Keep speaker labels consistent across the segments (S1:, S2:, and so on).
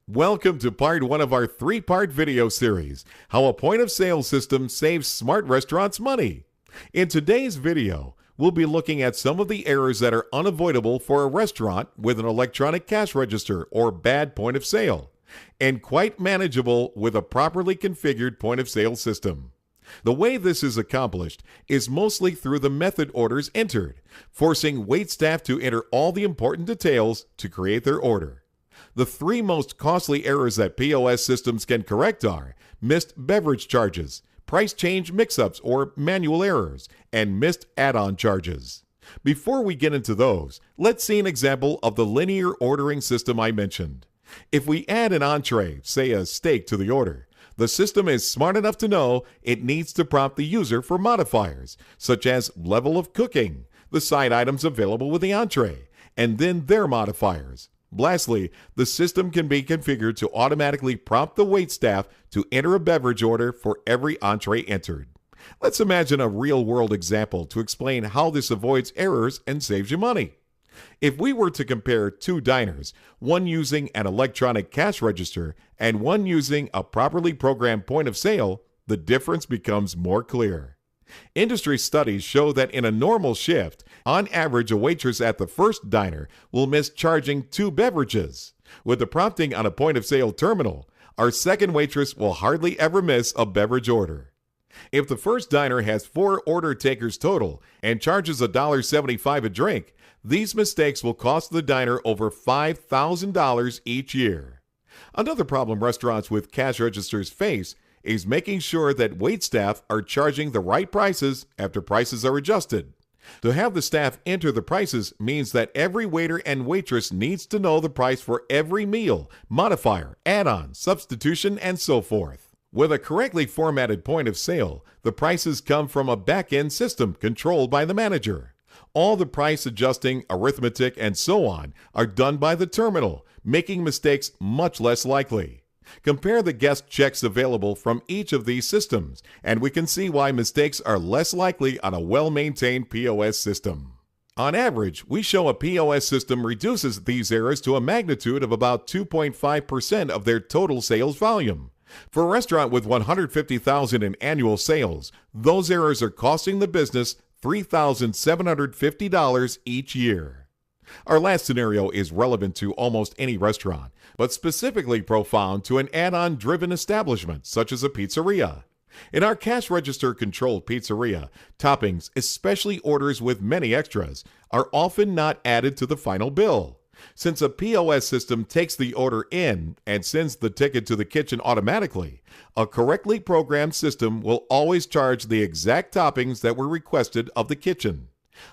S1: Welcome to part one of our three-part video series, How a Point of Sale System Saves Smart Restaurants Money. In today's video, we'll be looking at some of the errors that are unavoidable for a restaurant with an electronic cash register or bad point of sale, and quite manageable with a properly configured point of sale system. The way this is accomplished is mostly through the method orders entered, forcing waitstaff to enter all the important details to create their order. The three most costly errors that POS systems can correct are missed beverage charges, price change mix-ups or manual errors, and missed add-on charges. Before we get into those, let's see an example of the linear ordering system I mentioned. If we add an entree, say a steak, to the order, the system is smart enough to know it needs to prompt the user for modifiers, such as level of cooking, the side items available with the entree, and then their modifiers. Lastly, the system can be configured to automatically prompt the waitstaff to enter a beverage order for every entree entered. Let's imagine a real-world example to explain how this avoids errors and saves you money. If we were to compare two diners, one using an electronic cash register and one using a properly programmed point of sale, the difference becomes more clear. Industry studies show that in a normal shift, on average, a waitress at the first diner will miss charging 2 beverages. With the prompting on a point-of-sale terminal, our second waitress will hardly ever miss a beverage order. If the first diner has 4 order takers total and charges $1.75 a drink, these mistakes will cost the diner over $5,000 each year. Another problem restaurants with cash registers face is making sure that waitstaff are charging the right prices after prices are adjusted. To have the staff enter the prices means that every waiter and waitress needs to know the price for every meal, modifier, add-on, substitution, and so forth. With a correctly formatted point of sale, the prices come from a back-end system controlled by the manager. All the price adjusting, arithmetic, and so on are done by the terminal, making mistakes much less likely. Compare the guest checks available from each of these systems, and we can see why mistakes are less likely on a well-maintained POS system. On average, we show a POS system reduces these errors to a magnitude of about 2.5% of their total sales volume. For a restaurant with $150,000 in annual sales, those errors are costing the business $3,750 each year. Our last scenario is relevant to almost any restaurant, but specifically profound to an add-on driven establishment such as a pizzeria. In our cash register controlled pizzeria, toppings, especially orders with many extras, are often not added to the final bill. Since a POS system takes the order in and sends the ticket to the kitchen automatically, a correctly programmed system will always charge the exact toppings that were requested of the kitchen.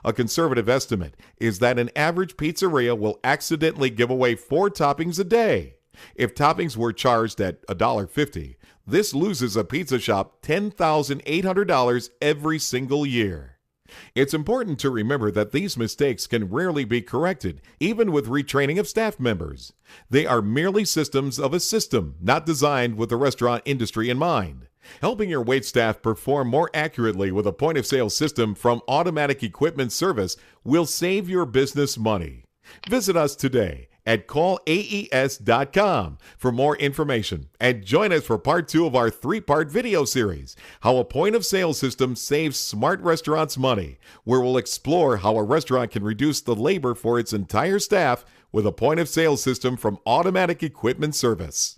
S1: A conservative estimate is that an average pizzeria will accidentally give away 4 toppings a day. If toppings were charged at $1.50, this loses a pizza shop $10,800 every single year. It's important to remember that these mistakes can rarely be corrected, even with retraining of staff members. They are merely systems of a system, not designed with the restaurant industry in mind. Helping your waitstaff perform more accurately with a point-of-sale system from Automatic Equipment Service will save your business money. Visit us today at callaes.com for more information and join us for part 2 of our 3-part video series, How a Point-of-Sale System Saves Smart Restaurants Money, where we'll explore how a restaurant can reduce the labor for its entire staff with a point-of-sale system from Automatic Equipment Service.